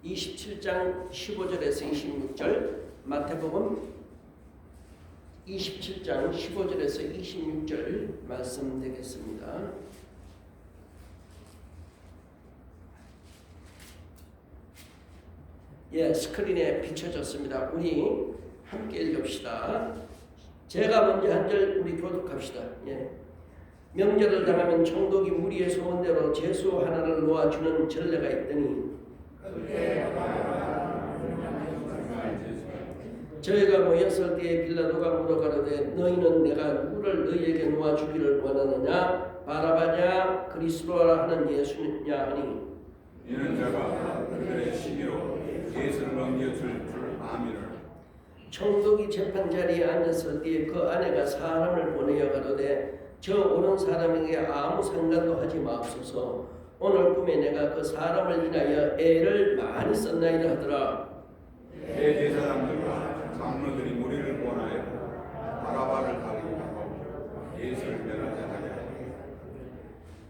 27장 15절에서 26절, 마태복음 27장 15절에서 26절 말씀 되겠습니다. 스크린에 비춰졌습니다. 우리 함께 읽읍시다. 제가 먼저 한 절 우리 교독합시다. 명절을 당하면 총독이 무리의 소원대로 제수 하나를 놓아주는 전례가 있더니 저희가 모였을 때에 빌라도가 물어가로되 너희는 내가 누구를 너희에게 놓아주기를 원하느냐 바라바냐 그리스도라 하는 예수냐 하니 이는 자가 그들의 시기로 예수를 넘겨줄 줄 아미를. 총독이 재판 자리에 앉았을 때에 그 아내가 사람을 보내어 가로되 저 오는 사람에게 아무 상관도 하지 마옵소서. 오늘 꿈에 내가 그 사람을 인하여 애를 많이 썼나이다 하더라. 대제사장들과 장로들이 무리를 보내어 바라바를 달리고 하고 예수를 면하자 하되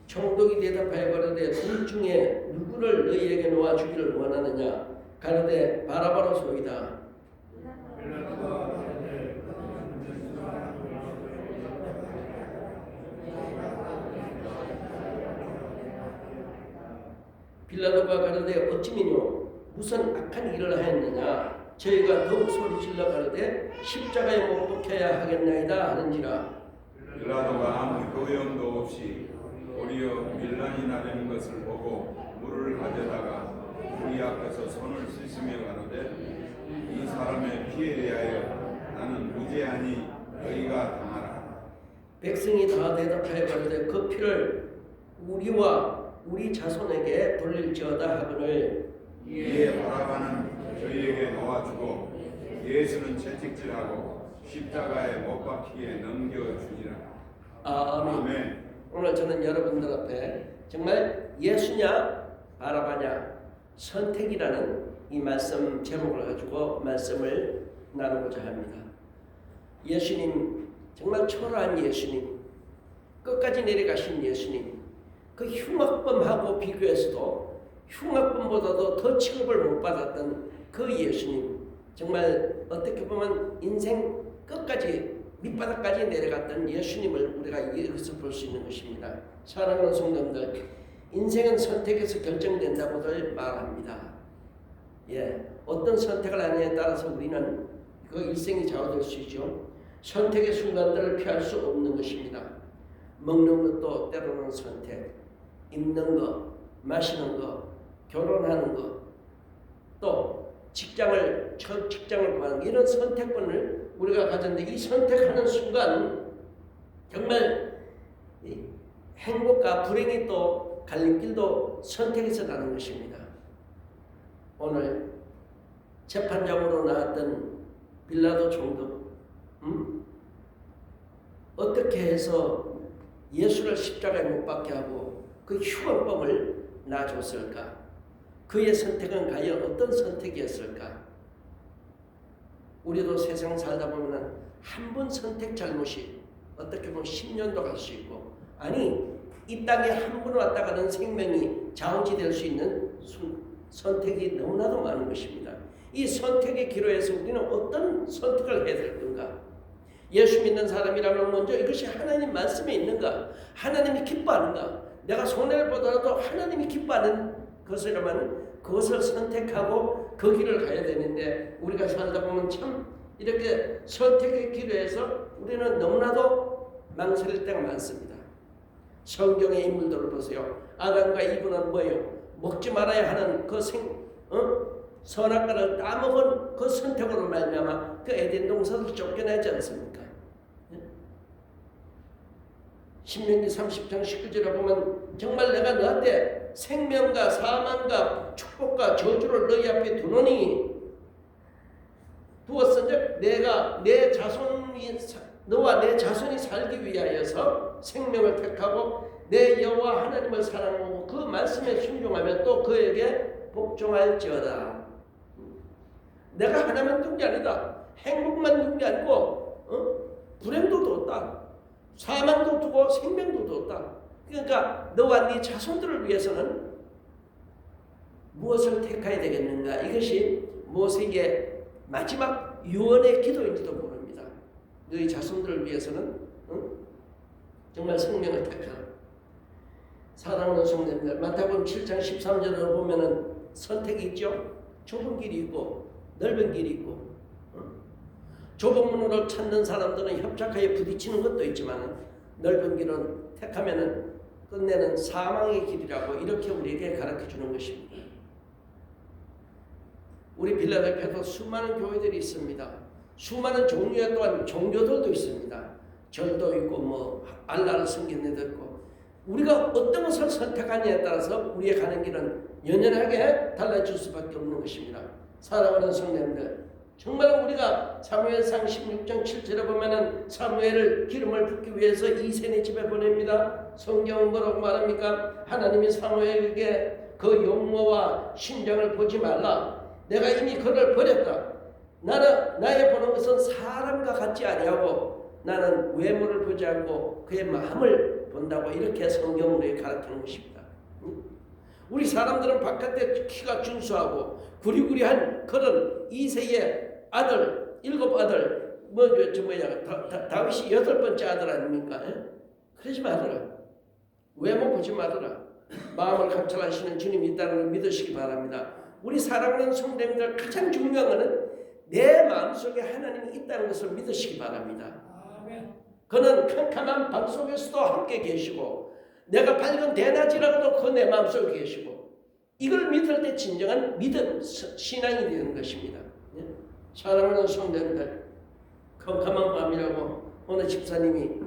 총독이 대답하여 가로되 둘 중에 누구를 너희에게 놓아주기를 원하느냐 가로되 바라바로 소이다. 빌라도가 가로되 어찌미뇨 무슨 악한 일을 하였느냐 저희가 더욱 소리질러 가로되 십자가에 못 박혀야 하겠나이다 하는지라. 빌라도가 아무 교염도 없이 도리어 밀란이 나는 것을 보고 물을 가져다가 우리 앞에서 손을 씻으며 가로되 이 사람의 피에 대하여 나는 무죄하니 너희가 당하라. 백성이 다 대답하여 가로되 그 피를 우리와 우리 자손에게 돌릴지어다 하거늘 이에 바라바는 저희에게 놓아주고 예수는 채찍질하고 십자가에 못 박히게 넘겨주지라. 아멘. 아멘. 오늘 저는 여러분들 앞에 정말 예수냐 바라바냐 선택이라는 이 말씀 제목을 가지고 말씀을 나누고자 합니다. 예수님 정말 초라한 예수님, 끝까지 내려가신 예수님, 그 흉악범하고 비교해서도 흉악범보다도 더 취급을 못 받았던 그 예수님, 정말 어떻게 보면 인생 끝까지 밑바닥까지 내려갔던 예수님을 우리가 여기서 볼 수 있는 것입니다. 사랑하는 성도님들, 인생은 선택에서 결정된다고들 말합니다. 어떤 선택을 하느냐에 따라서 우리는 그 일생이 좌우될 수 있죠. 선택의 순간들을 피할 수 없는 것입니다. 먹는 것도 때로는 선택, 입는 거, 마시는 거, 결혼하는 거, 또 첫 직장을 구하는 거, 이런 선택권을 우리가 가졌는데 이 선택하는 순간 정말 행복과 불행이 또 갈림길도 선택에서 나는 것입니다. 오늘 재판장으로 나왔던 빌라도 총독, 어떻게 해서 예수를 십자가에 못 박게 하고 그 흉악범을 놔줬을까? 그의 선택은 과연 어떤 선택이었을까? 우리도 세상 살다 보면 한 번 선택 잘못이 어떻게 보면 10년도 갈 수 있고, 아니 이 땅에 한 번 왔다 가는 생명이 좌우지될 수 있는 선택이 너무나도 많은 것입니다. 이 선택의 기로에서 우리는 어떤 선택을 해야 될 건가? 예수 믿는 사람이라면 먼저 이것이 하나님 말씀에 있는가? 하나님이 기뻐하는가? 내가 손해를 보더라도 하나님이 기뻐하는 것이라면 그것을 선택하고 그 길을 가야 되는데, 우리가 살다 보면 참 이렇게 선택의 기로에서 우리는 너무나도 망설일 때가 많습니다. 성경의 인물들을 보세요. 아담과 이브는 뭐예요? 먹지 말아야 하는 그 선악과를 따먹은 그 선택으로 말미암아 그 에덴 동산을 쫓겨나지 않습니까? 신명기 30장 19절에 보면 정말 내가 너한테 생명과 사망과 축복과 저주를 너희 앞에 두노니 두었은즉 내가 내 자손이 너와 내 자손이 살기 위하여서 생명을 택하고 내 여호와 하나님을 사랑하고 그 말씀에 순종하며 또 그에게 복종할지어다. 내가 하나만 둔 게 아니다. 행복만 둔 게 아니고 불행도 뒀다. 사망도 두고 생명도 뒀다. 그러니까 너와 네 자손들을 위해서는 무엇을 택해야 되겠는가? 이것이 모세에게 마지막 유언의 기도인지도 모릅니다. 너희 자손들을 위해서는 정말 생명을 택하라. 사랑하는 성도님들, 마태복음 7장 13절을 보면은 선택이 있죠. 좁은 길이 있고 넓은 길이 있고, 좁은 문으로 찾는 사람들은 협착하여 부딪히는 것도 있지만 넓은 길은 택하면은 끝내는 사망의 길이라고 이렇게 우리에게 가르쳐 주는 것입니다. 우리 빌라델피아도 수많은 교회들이 있습니다. 수많은 종류의 또한 종교들도 있습니다. 절도 있고 뭐 알라를 섬기는 데도 있고, 우리가 어떤 것을 선택하느냐에 따라서 우리의 가는 길은 연연하게 달라질 수밖에 없는 것입니다. 사랑하는 성도님들, 정말 우리가 사무엘상 16장 7절에 보면은 사무엘을 기름을 붓기 위해서 이세네 집에 보냅니다. 성경은 뭐라고 말합니까? 하나님이 사무엘에게 그 용모와 심정을 보지 말라. 내가 이미 그를 버렸다. 나는 나의 보는 것은 사람과 같지 아니하고 나는 외모를 보지 않고 그의 마음을 본다고 이렇게 성경으로 가르치는 것입니다. 우리 사람들은 바깥에 키가 준수하고 구리구리한 그런 이세의 아들, 7아들, 다윗이 8번째 아들 아닙니까? 그러지 마더라. 외모 보지 마더라. 마음을 감찰하시는 주님이 있다는 걸 믿으시기 바랍니다. 우리 사랑하는 성도님들, 가장 중요한 것은 내 마음속에 하나님이 있다는 것을 믿으시기 바랍니다. 그는 캄캄한 밤 속에서도 함께 계시고 내가 밝은 대낮이라고도 그 내 마음속에 계시고, 이걸 믿을 때 진정한 믿음, 신앙이 되는 것입니다. 사랑하는 성도님들, 캄캄한 밤이라고 어느 집사님이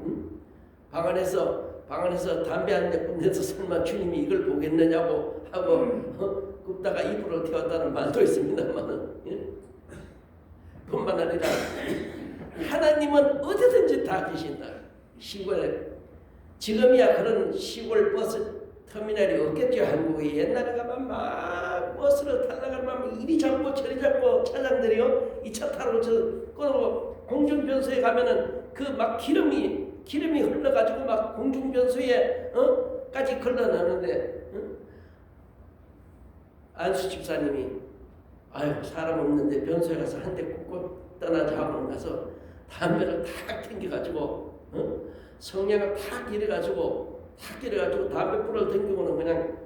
방 안에서 담배 한 대 뿜내서 설마 주님이 이걸 보겠느냐고 하고 굽다가 이불을 태웠다는 말도 있습니다만, 뿐만 아니라 하나님은 어디든지 다 계신다. 시골에 지금이야 그런 시골 버스 터미널이 없겠죠. 한국에 옛날에 가면 막 버스를 타다가 막 이리 잡고 저리 잡고 차장들이요, 이 차 타러 끊고 공중변소에 가면은 그 막 기름이 흘러가지고 막 공중변소에 까지 걸러나는데, 안수 집사님이 아유 사람 없는데 변소에 가서 한 대 꽂고 떠나자 하고 가서 담배를 탁 튕겨가지고 성냥을 탁 길어가지고 담배 불을 튕기고는 그냥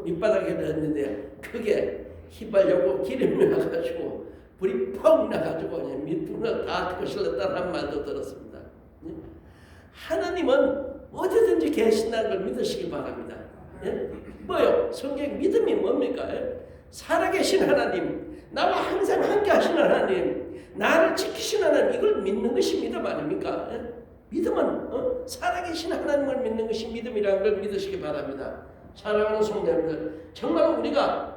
밑바닥에 넣었는데 그게 휘발유고 기름이 나가지고 불이 펑 나가지고 그냥 밑분을 다 거실렀다는 말도 들었습니다. 하나님은 어디든지 계신다는 걸 믿으시기 바랍니다. 뭐요? 성경 믿음이 뭡니까? 살아계신 하나님, 나와 항상 함께 하시는 하나님, 나를 지키시는 하나님, 이걸 믿는 것이 믿음 아닙니까? 믿음은 살아계신 하나님을 믿는 것이 믿음이라는 걸 믿으시기 바랍니다. 사랑하는 성도님들, 정말 우리가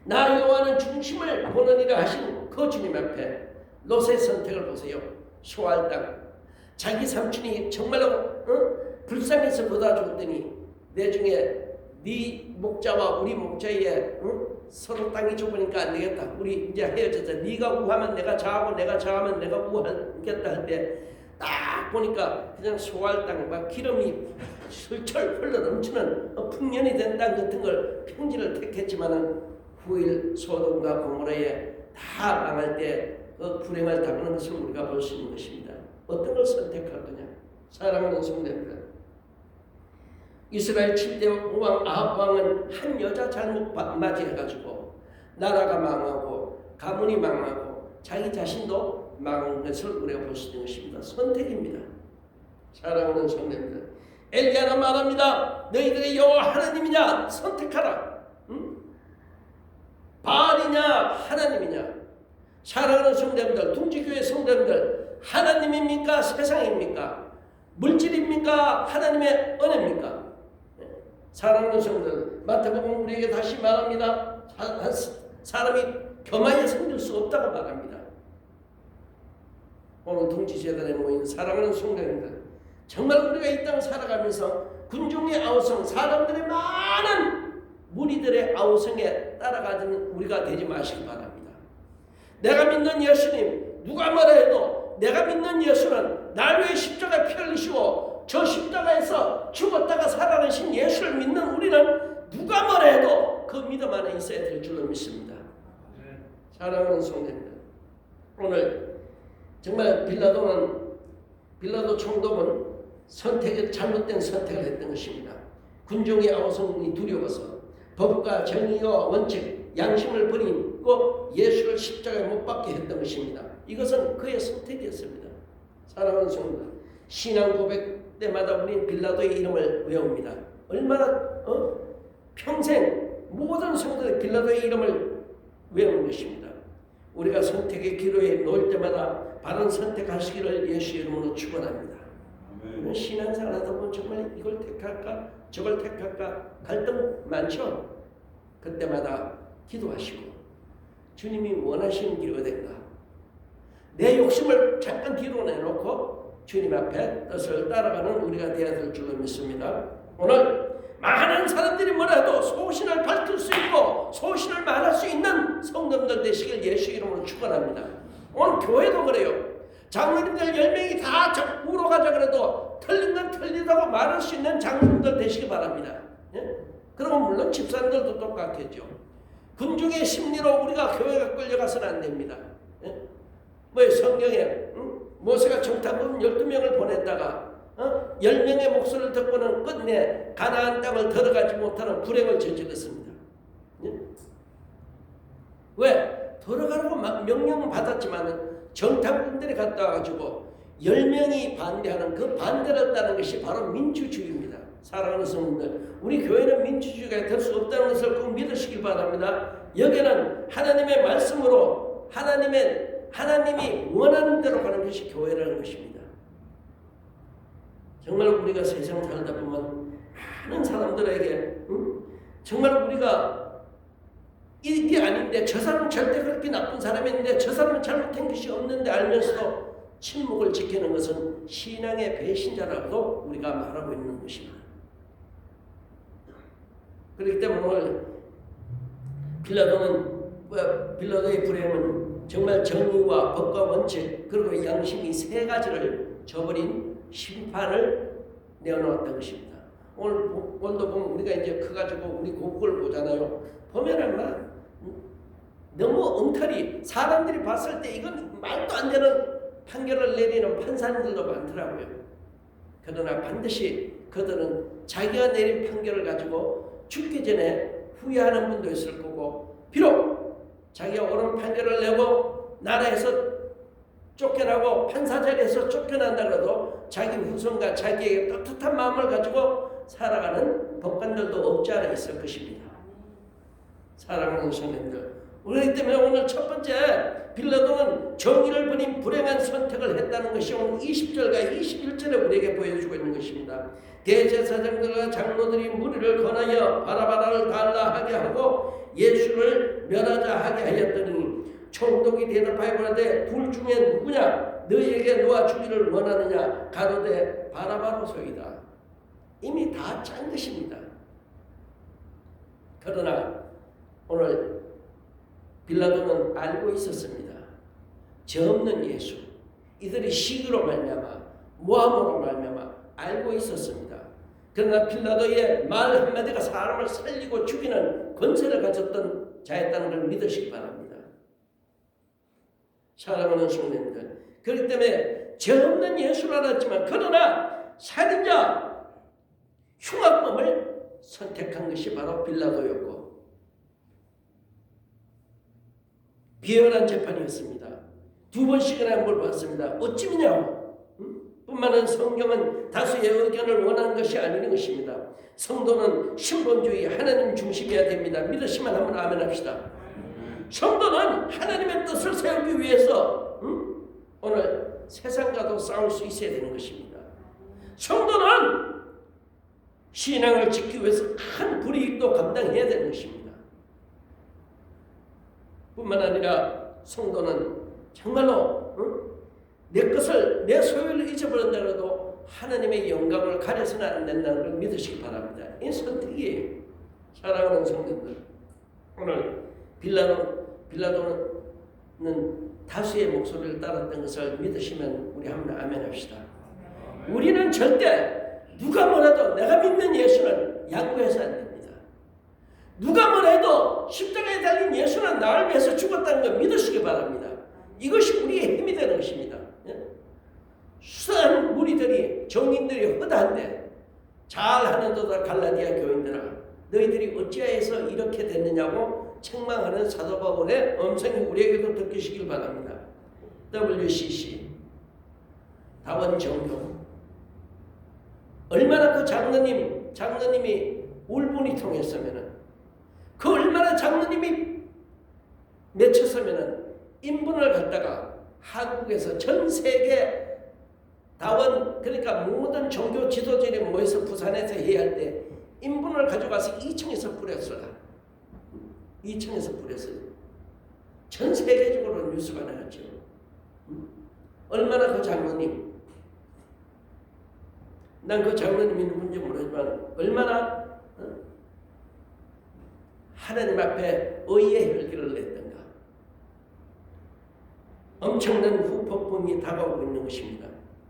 나 여호와는 중심을 보느니라 하신 그 주님 앞에 롯의 선택을 보세요. 소알 땅, 자기 삼촌이 정말로 불쌍해서 받아줬더니 나중에 네 목자와 우리 목자의 서로 땅이 좁으니까 안 되겠다. 우리 이제 헤어졌자. 네가 우하면 내가 좌하고 내가 좌하면 내가 우하겠다 할 때 딱 보니까 그냥 소알 땅, 막 기름이 슬철 흘러 넘치는 풍년이 된 땅 같은 걸 평지를 택했지만은 후일 소돔과 고모라에 다 망할 때 그 불행을 당하는 것을 우리가 볼 수 있는 것입니다. 어떤 걸 선택할 거냐? 사랑하는 성도님들, 이스라엘 7대 왕 아합 왕은 한 여자 잘못 맞이해가지고 나라가 망하고 가문이 망하고 자기 자신도 망한 것을 우리가 볼 수 있는 것입니다. 선택입니다. 사랑하는 성도님들, 엘리야는 말합니다. 너희들의 여호와 하나님이냐 선택하라. 바알이냐 하나님이냐. 사랑하는 성도님들, 둥지교회 성도님들, 하나님입니까 세상입니까? 물질입니까 하나님의 은혜입니까? 사랑하는 성도들, 마태복음 우리에게 다시 말합니다. 사람이 겸하여 섬길 수 없다고 말합니다. 오늘 동지재단에 모인 사랑하는 성도님들, 정말 우리가 이 땅을 살아가면서 군중의 아우성, 사람들의 많은 무리들의 아우성에 따라가는 우리가 되지 마시기 바랍니다. 내가 믿는 예수님, 누가 뭐라 해도 내가 믿는 예수는 날 위해 십자가에 피 흘리시고 저 십자가에서 죽었다가 살아나신 예수를 믿는 우리는 누가 뭐라 해도 그 믿음 안에 있어야 될 줄로 믿습니다. 사랑하는 성도님들, 오늘 정말 빌라도 총독은 잘못된 선택을 했던 것입니다. 군중의 아우성이 두려워서 법과 정의와 원칙, 양심을 버리고 예수를 십자가에 못 박게 했던 것입니다. 이것은 그의 선택이었습니다. 사랑하는 성도들, 신앙 고백 때마다 우리는 빌라도의 이름을 외웁니다. 얼마나 평생 모든 성도들이 빌라도의 이름을 외우는 것입니다. 우리가 선택의 기로에 놓일 때마다 바른 선택하시기를 예수 이름으로 축원합니다. 우리는 신앙생활 하다 보면 정말 이걸 택할까 저걸 택할까 갈등 많죠. 그때마다 기도하시고 주님이 원하시는 길이 어딘가, 내 욕심을 잠깐 뒤로 내놓고 주님 앞에 뜻을 따라가는 우리가 되어야 될 줄로 믿습니다. 오늘 많은 사람들이 뭐라도 소신을 밝힐 수 있고 소신을 말할 수 있는 성도들 되시길 예수 이름으로 축원합니다. 오늘 교회도 그래요. 장로님들 10명이 다 우러 가자 그래도 틀린 건 틀리다고 말할 수 있는 장로님들 되시기 바랍니다. 예? 그리고 물론 집사님들도 똑같겠죠. 군중의 심리로 우리가 교회가 끌려가서는 안 됩니다. 예? 뭐 성경에 모세가 정탐꾼 12명을 보냈다가 10명의 목소리를 듣고는 끝내 가나안 땅을 들어가지 못하는 불행을 저질렀습니다. 예? 왜? 들어가라고 명령은 받았지만 정탐꾼들이 갔다 와가지고 10명이 반대하는 그 반대를 따는 것이 바로 민주주의입니다. 사랑하는 성도들, 우리 교회는 민주주의가 될 수 없다는 것을 꼭 믿으시길 바랍니다. 여기는 하나님의 말씀으로 하나님이 원하는 대로 가는 것이 교회라는 것입니다. 정말 우리가 세상 살다 보면 많은 사람들에게 정말 우리가 이게 아닌데 저 사람은 절대 그렇게 나쁜 사람인데 저 사람은 잘못한 것이 없는데 알면서도 침묵을 지키는 것은 신앙의 배신자라고도 우리가 말하고 있는 것입니다. 그렇기 때문에 오늘 빌라도의 불행은 정말 정의와 법과 원칙 그리고 양심이 세 가지를 저버린 심판을 내어놓았던 것입니다. 오늘도 보면 우리가 이제 커가지고 우리 고국을 보잖아요. 보면은 너무 엉터리, 사람들이 봤을 때 이건 말도 안 되는 판결을 내리는 판사님들도 많더라고요. 그러나 반드시 그들은 자기가 내린 판결을 가지고 죽기 전에 후회하는 분도 있을 거고, 비록 자기가 옳은 판결을 내고 나라에서 쫓겨나고 판사 자리에서 쫓겨난다 그래도 자기 후손과 자기에게 따뜻한 마음을 가지고 살아가는 법관들도 없지 않아 있을 것입니다. 사랑하는 성도님들, 그렇기 때문에 오늘 첫 번째 빌라도는 정의를 버린 불행한 선택을 했다는 것이 오늘 20절과 21절에 우리에게 보여주고 있는 것입니다. 대제사장들과 장로들이 무리를 권하여 바라바라를 달라 하게 하고 예수를 멸하자 하게 하였더니 총독이 대답하여 그러되 둘 중에 누구냐 너희에게 놓아주기를 원하느냐 가로되 바라바로소이다. 이미 다 짠 것입니다. 그러나 오늘 빌라도는 알고 있었습니다. 죄 없는 예수, 이들이 시기로 말미암아 모함으로 말미암아 알고 있었습니다. 그러나 빌라도의 말 한마디가 사람을 살리고 죽이는 권세를 가졌던 자였다는 걸 믿으시기 바랍니다. 사랑하는 성도님들, 그렇기 때문에 죄 없는 예수를 알았지만 그러나 살인자, 흉악범을 선택한 것이 바로 빌라도였고 비열한 재판이었습니다. 두 번씩이나 물어봤습니다. 어찌미냐고. 뿐만 아니라 성경은 다수의 의견을 원하는 것이 아닌 것입니다. 성도는 신본주의 하나님 중심이어야 됩니다. 믿으시면 한번 아멘 합시다. 성도는 하나님의 뜻을 세우기 위해서 오늘 세상과도 싸울 수 있어야 되는 것입니다. 성도는 신앙을 지키기 위해서 큰 불이익도 감당해야 되는 것입니다. 뿐만 아니라 성도는 정말로 내 것을 내 소유를 잊어버린다 해도 하나님의 영광을 가려서는 안 된다는 걸 믿으시기 바랍니다. 이 선택이에요. 사랑하는 성도들, 오늘 빌라도는 다수의 목소리를 따랐던 것을 믿으시면 우리 한번 아멘 합시다. 우리는 절대 누가 뭐라도 내가 믿는 예수는 양보해서 안 됩니다. 누가 뭐라도 십자가에 달린 예수는 나를 위해서 죽었다는 걸 믿으시기 바랍니다. 이것이 우리의 힘이 되는 것입니다. 수많은 무리들이 정인들이 허다한데 잘하는도다 갈라디아 교인들아 너희들이 어찌하여서 이렇게 됐느냐고 책망하는 사도 바울의 음성이 우리에게도 듣기시길 바랍니다. WCC 다원 정교 얼마나 그 장로님이 울분이 통했으면은 그 얼마나 장로님이 맺혔으면은 인분을 갖다가 한국에서 전 세계 다원 그러니까 모든 종교 지도자들이 모여서 부산에서 회의할 때 인분을 가져가서 2층에서 뿌렸어요. 2층에서 뿌렸어요. 전 세계적으로 뉴스가 나갔죠. 얼마나 그 장로님 난 그 장로님이 누군지 모르지만 얼마나 하나님 앞에 의의 혈기를 냈던가. 엄청난 후폭풍이 다가오고 있는 것입니다.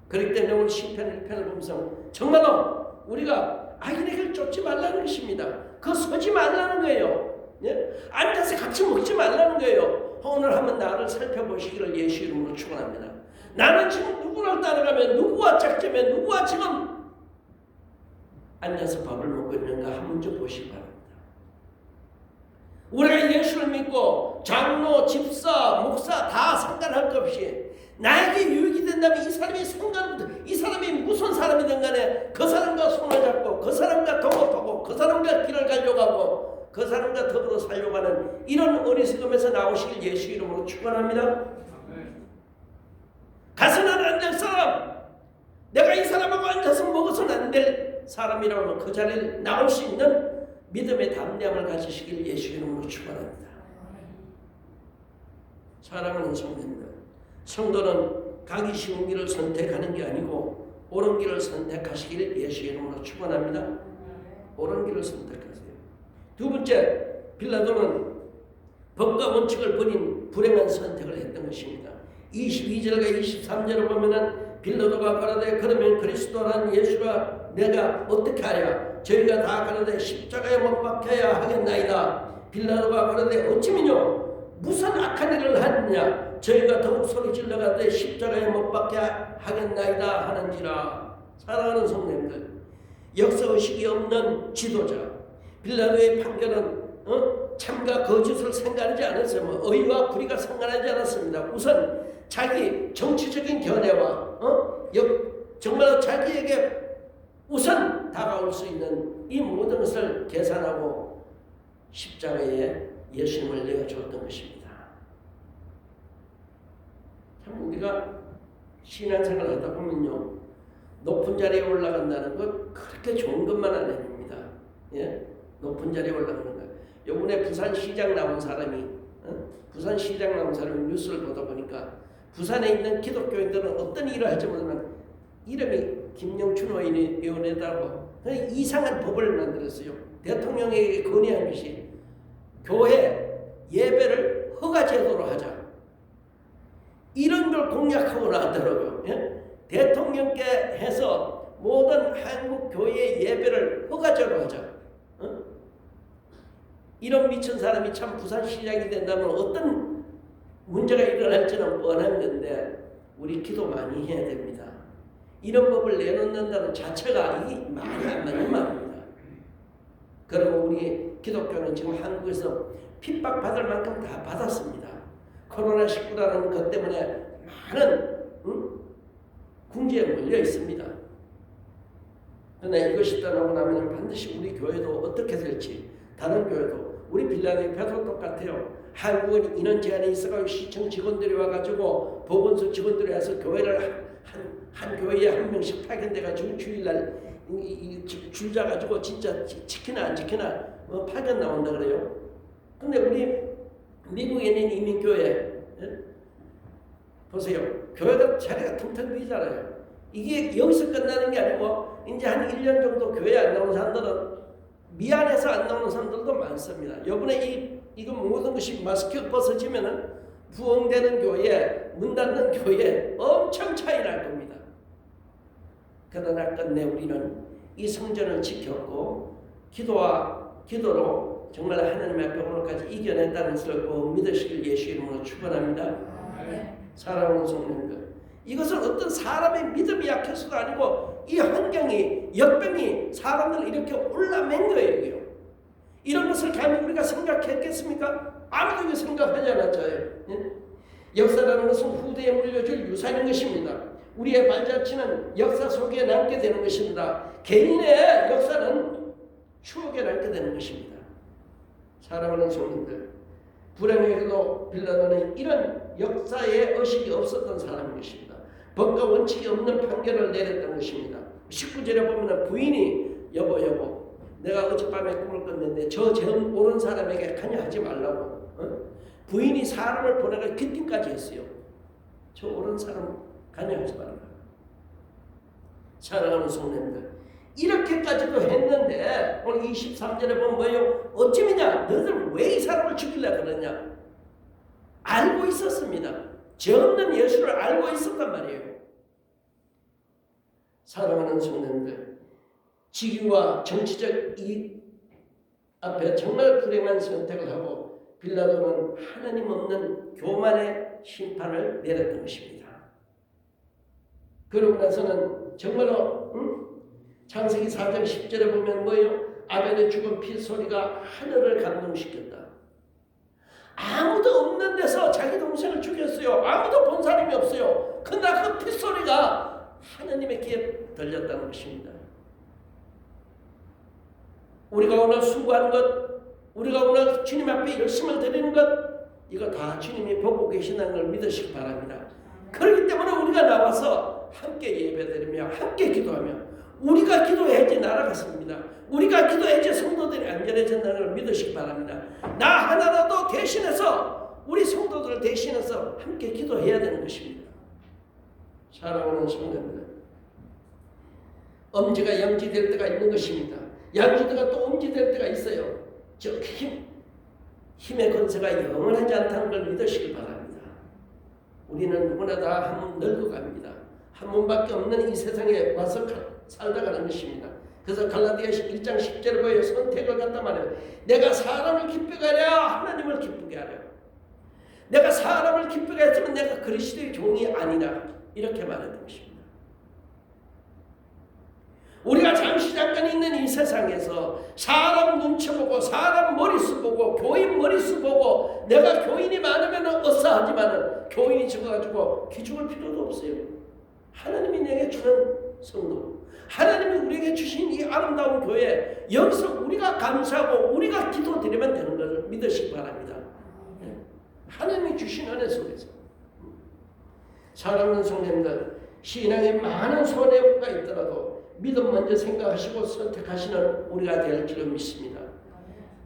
그렇기 때문에 오늘 시편 1편을 보면서 정말로 우리가 악인에게 쫓지 말라는 것입니다. 그거 서지 말라는 거예요. 예? 앉아서 같이 먹지 말라는 거예요. 오늘 한번 나를 살펴보시기를 예수 이름으로 축원합니다. 나는 지금 누구를 따라가면 누구와 짝지면 누구와 지금 앉아서 밥을 먹고 있는가 한번 좀 보시기 바랍니다. 우리가 예수를 믿고 장로, 집사, 목사 다 상관할 것 없이 나에게 유익이 된다면 이 사람이 무슨 사람이든 간에 그 사람과 손을 잡고 그 사람과 동업하고 그 사람과 길을 가려고 그 사람과 더불어 살려고 하는 이런 어리석음에서 나오시길 예수 이름으로 축원합니다. 가서는 안 될 사람 내가 이 사람하고 앉아서 먹어서는 안 될 사람이라면 그 자리에 나올 수 있는 믿음의 담대함을 가지시길 예수 이름으로 축원합니다. 사랑하는 성도입니다. 성도는 가기 쉬운 길을 선택하는 게 아니고 옳은 길을 선택하시길 예수 이름으로 축원합니다. 옳은 길을 선택하세요. 두 번째, 빌라도는 법과 원칙을 버린 불행한 선택을 했던 것입니다. 22절과 23절을 보면은 빌라도가 가라되 그러면 그리스도라는 예수가 내가 어떻게 하랴 저희가 다 가라되 십자가에 못 박혀야 하겠나이다. 빌라도가 가라되 어찌미뇨 무슨 악한 일을 하느냐 저희가 더욱 소리질러 가라되 십자가에 못 박혀야 하겠나이다 하는지라. 사랑하는 성도님들, 역사의식이 없는 지도자 빌라도의 판결은 참과 거짓을 상관하지 않았어요. 의와 불의가 상관하지 않았습니다. 우선 자기 정치적인 견해와 정말 자기에게 우선 다가올 수 있는 이 모든 것을 계산하고 십자가에 예수님을 내어줬던 것입니다. 참 우리가 신앙생활을 하다 보면요, 높은 자리에 올라간다는 것 그렇게 좋은 것만 아닙니다. 예? 높은 자리에 올라가는 것. 요번에 부산시장 나온 사람이 뉴스를 보다 보니까 부산에 있는 기독교인들은 어떤 일을 할지 모르지만 이름이 김영춘 의원이라고 이상한 법을 만들었어요. 대통령에게 건의한 것이 교회 예배를 허가 제도로 하자. 이런 걸 공약하고 나왔더라고요. 예? 대통령께 해서 모든 한국 교회 예배를 허가제로 하자. 이런 미친 사람이 참 부산시장이 된다면 어떤 문제가 일어날지는 뻔한 건데 우리 기도 많이 해야 됩니다. 이런 법을 내놓는다는 자체가 이게 말이 안 맞는 말입니다. 그리고 우리 기독교는 지금 한국에서 핍박받을 만큼 다 받았습니다. 코로나19라는 것 때문에 많은 궁지에 몰려 있습니다. 그러나 이것이 떠나고 나면 반드시 우리 교회도 어떻게 될지 다른 교회도 우리 빌라델피아도 똑같아요. 한국은 인원 제한이 있어가지고 시청 직원들이 와가지고 보건소 직원들이 와서 교회를 한 교회에 한 명씩 파견돼가지고 주일날 줄 잡아가지고 진짜 지키나 안 지키나 파견 나온다 그래요. 근데 우리 미국에 있는 이민교회 보세요. 교회가 자리가 텅텅 비잖아요. 이게 여기서 끝나는 게 아니고 이제 한 1년 정도 교회 안 나온 사람들은 미안해서 안 나오는 사람들도 많습니다. 이번에 이거 모든 것이 마스크 벗어지면은 부흥되는 교회, 문 닫는 교회 엄청 차이 날 겁니다. 그러나 끝내 우리는 이 성전을 지켰고 기도로 정말 하나님 앞에 오늘까지 이겨냈다는 것을 꼭 믿으시길 예수 이름으로 축원합니다. 사랑하는 성도님들, 이것은 어떤 사람의 믿음이 약해서도 아니고 이 환경이 역병이 사람들을 이렇게 올라맨 거예요. 이런 것을 감히 우리가 생각했겠습니까? 아무도 이거 생각하지 않았어요. 역사라는 것은 후대에 물려줄 유산인 것입니다. 우리의 발자취는 역사 속에 남게 되는 것입니다. 개인의 역사는 추억에 남게 되는 것입니다. 사랑하는 성도들, 불행하게도 빌라도는 이런 역사의 의식이 없었던 사람인 것입니다. 법과 원칙이 없는 판결을 내렸던 것입니다. 19절에 보면 부인이 여보 내가 어젯밤에 꿈을 꿨는데 저 죄 옳은 사람에게 관여하지 말라고 부인이 사람을 보내가 귀띔까지 했어요. 저 옳은 사람 관여하지 말라. 사랑하는 성도님들, 이렇게까지도 했는데 오늘 23절에 보면 뭐예요? 어찌미냐 너희들 왜 이 사람을 죽이려고 그러냐. 알고 있었습니다. 죄 없는 예수를 알고 있었단 말이에요. 사랑하는 성도님들, 직위와 정치적 이익 앞에 정말 불행한 선택을 하고 빌라도는 하나님 없는 교만의 심판을 내렸던 것입니다. 그러고 나서는 정말로 창세기 4장 10절에 보면 뭐예요? 아벨의 죽은 핏소리가 하늘을 감동시켰다. 아무도 없는 데서 자기 동생을 죽였어요. 아무도 본 사람이 없어요. 그러나 그 핏소리가 하나님의 귀에 들렸다는 것입니다. 우리가 오늘 수고하는 것, 우리가 오늘 주님 앞에 열심을 드리는 것, 이거 다 주님이 보고 계신다는 걸 믿으시기 바랍니다. 그렇기 때문에 우리가 나와서 함께 예배드리며 함께 기도하며 우리가 기도해야지 나라가 섭니다. 우리가 기도해야지 성도들이 안전해진다는 걸 믿으시기 바랍니다. 나 하나라도 대신해서 우리 성도들을 대신해서 함께 기도해야 되는 것입니다. 사랑하는 성도들, 엄지가 양지될 때가 있는 것입니다. 양지가 또 엄지될 때가 있어요. 저 힘의 권세가 영원하지 않다는 걸 믿으시기 바랍니다. 우리는 누구나 다 한 번 늙어갑니다. 한 번밖에 없는 이 세상에 와서 살다가는 것입니다. 그래서 갈라디아 1장 10절에 보여 선택을 갖다 말해요. 내가 사람을 기쁘게 하려 하나님을 기쁘게 하려. 내가 사람을 기쁘게 했으면 내가 그리스도의 종이 아니라 이렇게 말했던 것입니다. 우리가 잠시 잠깐 있는 이 세상에서 사람 눈치 보고 사람 머리수 보고 교인 머리수 보고 내가 교인이 많으면 어싸 하지만 교인이 적어가지고 기죽을 필요도 없어요. 하나님이 내게 주는 성도, 하나님이 우리에게 주신 이 아름다운 교회, 여기서 우리가 감사하고 우리가 기도드리면 되는 것을 믿으시기 바랍니다. 하나님이 주신 은혜 속에서. 사랑하는 성도님들, 신앙에 많은 손해가 있더라도 믿음 먼저 생각하시고 선택하시는 우리가 될 줄로 믿습니다.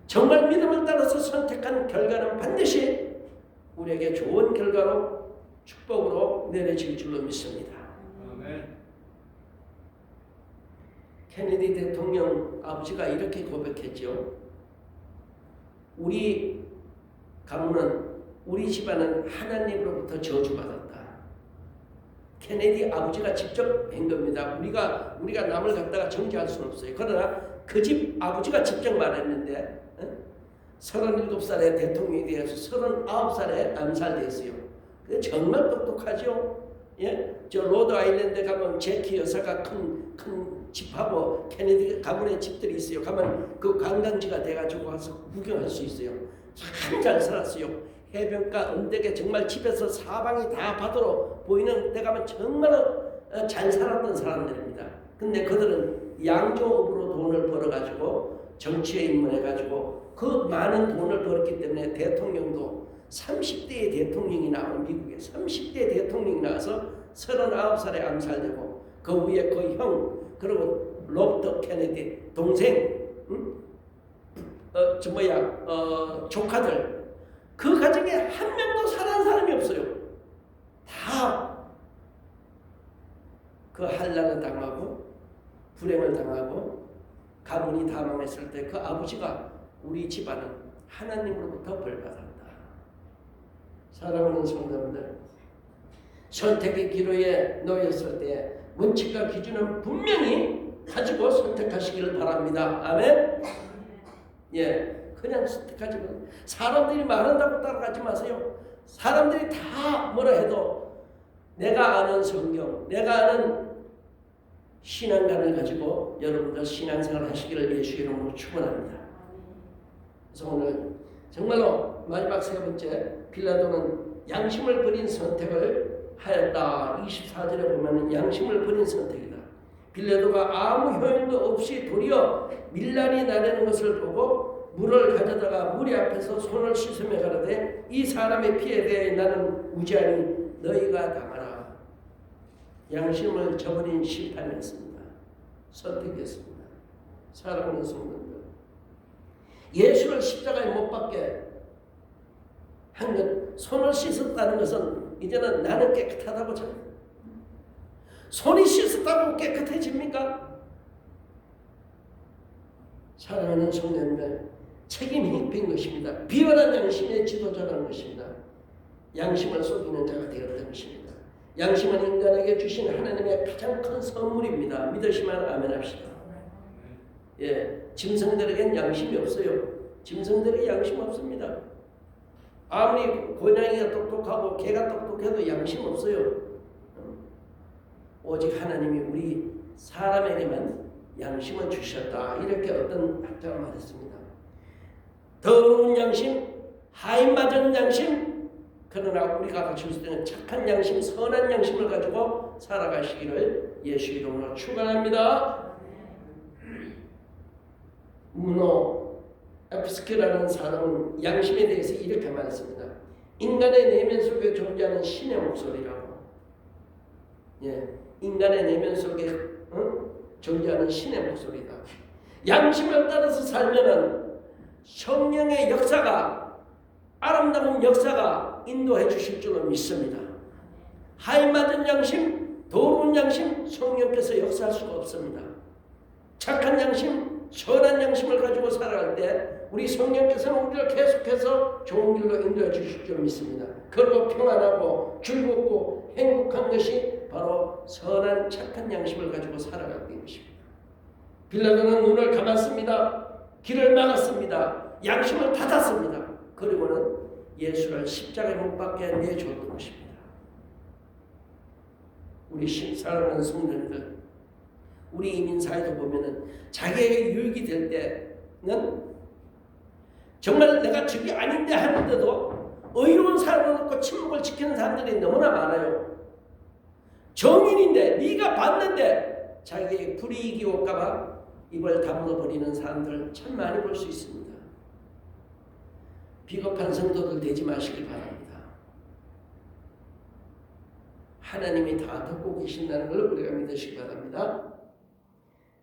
정말 믿음을 따라서 선택한 결과는 반드시 우리에게 좋은 결과로 축복으로 내려질 줄로 믿습니다. 케네디 대통령 아버지가 이렇게 고백했죠. 우리 가문은, 우리 집안은 하나님으로부터 저주받았다. 케네디 아버지가 직접 한 겁니다. 우리가 남을 갖다가 정죄할 수는 없어요. 그러나 그 집 아버지가 직접 말했는데 37살에 대통령이 되어서 39살에 암살됐어요. 정말 똑똑하죠. 예? 저 로드 아일랜드 가면 제키 여사가 큰 집하고 케네디 가문의 집들이 있어요. 가면 그 관광지가 돼가지고 가서 구경할 수 있어요. 참 잘 살았어요. 해변가 언덕에 정말 집에서 사방이 다 바다로 보이는 데 가면 정말 잘 살았던 사람들입니다. 근데 그들은 양조업으로 돈을 벌어가지고 정치에 입문해가지고 그 많은 돈을 벌었기 때문에 대통령도 30대의 대통령이 나오는 미국에 30대 대통령이 나와서 39살에 암살되고 그 위에 그 형, 그리고 로버트 케네디 동생, 조카들, 그 가정에 한 명도 살아난 사람이 없어요. 다 그 한란을 당하고 불행을 당하고 가문이 다 망했을 때 그 아버지가 우리 집안은 하나님으로부터 벌받았다. 사랑하는 성도님들, 선택의 기로에 놓였을 때 원칙과 기준은 분명히 가지고 선택하시기를 바랍니다. 아멘. 예. 그냥 선택하지 마세요. 사람들이 말한다고 따라가지 마세요. 사람들이 다 뭐라 해도 내가 아는 성경, 내가 아는 신앙관을 가지고 여러분들 신앙생활 하시기를 예수 이름으로 축원합니다. 그래서 오늘 정말로 마지막 세 번째, 빌라도는 양심을 버린 선택을 하였다. 24절에 보면 양심을 버린 선택이다. 빌라도가 아무 효용도 없이 도리어 밀란이 나려는 것을 보고 물을 가져다가 무리 앞에서 손을 씻으며 가라되 이 사람의 피에 대해 나는 무지하니 너희가 당하라. 양심을 저버린 심판이었습니다. 선택이었습니다. 사랑하는 성도들, 예수를 십자가에 못 박게 한 것, 손을 씻었다는 것은 이제는 나는 깨끗하다고 참. 손이 씻었다고 깨끗해집니까? 사랑하는 성도님들, 책임이 빈 것입니다. 비열한 양심의 지도자라는 것입니다. 양심을 속이는 자가 되었던 것입니다. 양심은 인간에게 주신 하나님의 가장 큰 선물입니다. 믿으시면 아멘 합시다. 예, 짐승들에겐 양심이 없어요. 짐승들에게 양심 없습니다. 아무리 고양이가 똑똑하고 개가 똑똑해도 양심 없어요. 오직 하나님이 우리 사람에게만 양심을 주셨다. 이렇게 어떤 학자가 말했습니다. 더러운 양심, 하인맞은 양심, 그러나 우리가 가질 수 있는 착한 양심, 선한 양심을 가지고 살아가시기를 예수 이름으로 축원합니다. 무노 에프스키라는 사람은 양심에 대해서 이렇게 말했습니다. 인간의 내면 속에 존재하는 신의 목소리라고. 예, 인간의 내면 속에 존재하는 신의 목소리다. 양심을 따라서 살면은 성령의 역사가, 아름다운 역사가 인도해 주실 줄로 믿습니다. 하인맞은 양심, 더러운 양심, 성령께서 역사할 수가 없습니다. 착한 양심, 선한 양심을 가지고 살아갈 때 우리 성령께서는 우리를 계속해서 좋은 길로 인도해 주실 줄 믿습니다. 그리고 평안하고 즐겁고 행복한 것이 바로 선한 착한 양심을 가지고 살아가는 것입니다. 빌라도는 눈을 감았습니다. 길을 막았습니다. 양심을 닫았습니다. 그리고는 예수를 십자가에 못 박게 내줬던 것입니다. 우리 사랑하는 성도님들, 우리 이민사회도 보면은 자기에게 유익이 될 때는 정말 내가 저게 아닌데 하는데도 의로운 사람을 놓고 침묵을 지키는 사람들이 너무나 많아요. 정인인데 네가 봤는데 자기에게 불이익이 올까봐 입을 다물어 버리는 사람들 참 많이 볼 수 있습니다. 비겁한 성도들 되지 마시길 바랍니다. 하나님이 다 듣고 계신다는 걸 우리가 믿으시기 바랍니다.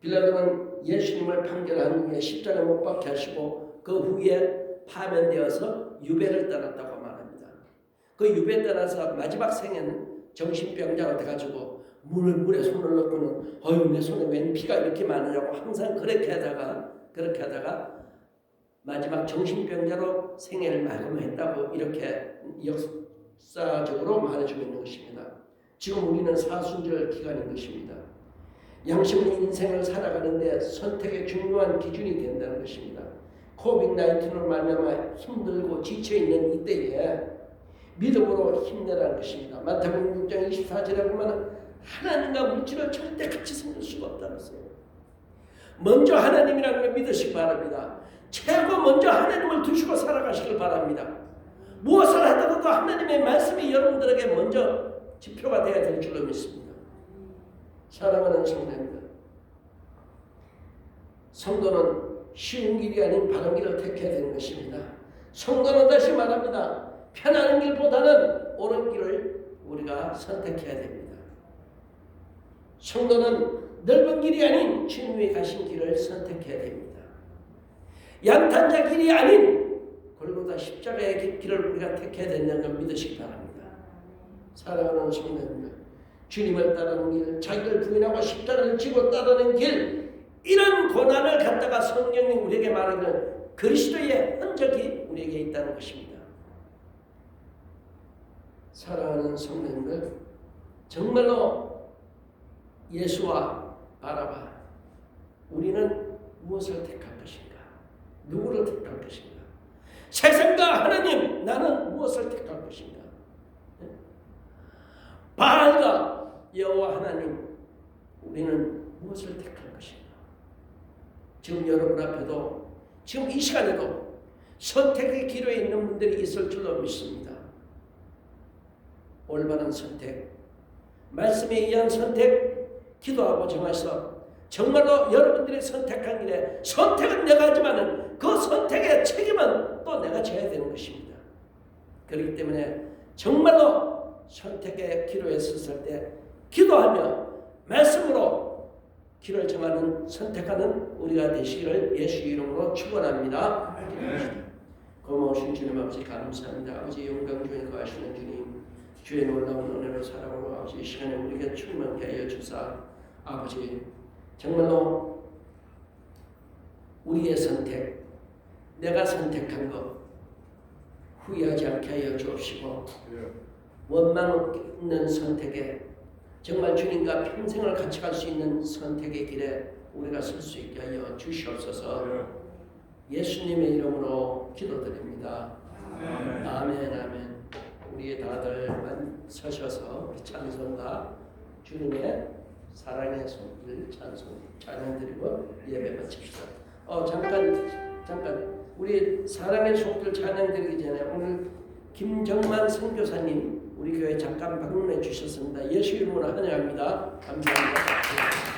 빌라도는 예수님을 판결한 후에 십자가에 못 박게 하시고 그 후에 파면되어서 유배를 떠났다고 말합니다. 그 유배 떠나서 마지막 생에는 정신병자가 돼가지고 물에 손을 넣고는 어휴 내 손에 웬 피가 이렇게 많으냐고 항상 그렇게 하다가 마지막 정신병자로 생애를 마감했다고 이렇게 역사적으로 말해주고 있는 것입니다. 지금 우리는 사순절 기간인 것입니다. 양심은 인생을 살아가는데 선택의 중요한 기준이 된다는 것입니다. 코비드-19로 말미암아 힘들고 지쳐있는 이때에 믿음으로 힘내라는 것입니다. 마태복음 6장 24절에 보면 하나님과 물질을 절대 같이 생길 수가 없다는 것이에요. 먼저 하나님이라는 걸 믿으시기 바랍니다. 최고 먼저 하나님을 두시고 살아가시길 바랍니다. 무엇을 하더라도 하나님의 말씀이 여러분들에게 먼저 지표가 되어야 될 줄로 믿습니다. 사랑하는 성도님들, 성도는 쉬운 길이 아닌 바른 길을 택해야 되는 것입니다. 성도는 다시 말합니다. 편안한 길보다는 옳은 길을 우리가 선택해야 됩니다. 성도는 넓은 길이 아닌 주님이 가신 길을 선택해야 됩니다. 양탄자 길이 아닌 골고다 십자가의 길을 우리가 택해야 된다는 걸 믿으시기 바랍니다. 사랑하는 성도님들, 주님을 따르는 길, 자기를 부인하고 십자가를 지고 따르는 길, 이런 고난을 갖다가 성령이 우리에게 말하는 그리스도의 흔적이 우리에게 있다는 것입니다. 사랑하는 성도님들, 정말로 예수와 바라바, 우리는 무엇을 택할 것인가? 누구를 택할 것인가? 세상과 하나님, 나는 무엇을 택할 것인가? 바알과 여호와 하나님, 우리는 무엇을 택할 것인가? 지금 여러분 앞에도 지금 이 시간에도 선택의 기로에 있는 분들이 있을 줄로 믿습니다. 올바른 선택, 말씀에 의한 선택, 기도하고 정해서 정말로 여러분들이 선택한 길에 선택은 내가 하지만 그 선택의 책임은 또 내가 져야 되는 것입니다. 그렇기 때문에 정말로 선택의 기로에 섰을 때 기도하며 말씀으로 길을 정하는 선택하는 우리가 되시기를 예수 이름으로 축원합니다. 고마우신 주님 아버지 감사합니다. 아버지 영광 중에 거하시는 주님, 주의 놀라운 은혜로 사랑으로 아버지 이 시간에 우리에게 충만케 하여 주사 아버지 정말로 우리의 선택, 내가 선택한 것 후회하지 않게 하여 주옵시고 원망 없는 선택에 정말 주님과 평생을 같이 갈 수 있는 선택의 길에 우리가 설 수 있게 하여 주시옵소서. 예수님의 이름으로 기도드립니다. 아멘 아멘. 우리 다들 서셔서 우리 찬송가 주님의 사랑의 손길 찬양드리고 예배 마칩시다. 잠깐 우리 사랑의 손길 찬양드리기 전에 오늘 김정만 선교사님 우리 교회 잠깐 방문해 주셨습니다. 예수 이름으로 환영합니다. 감사합니다.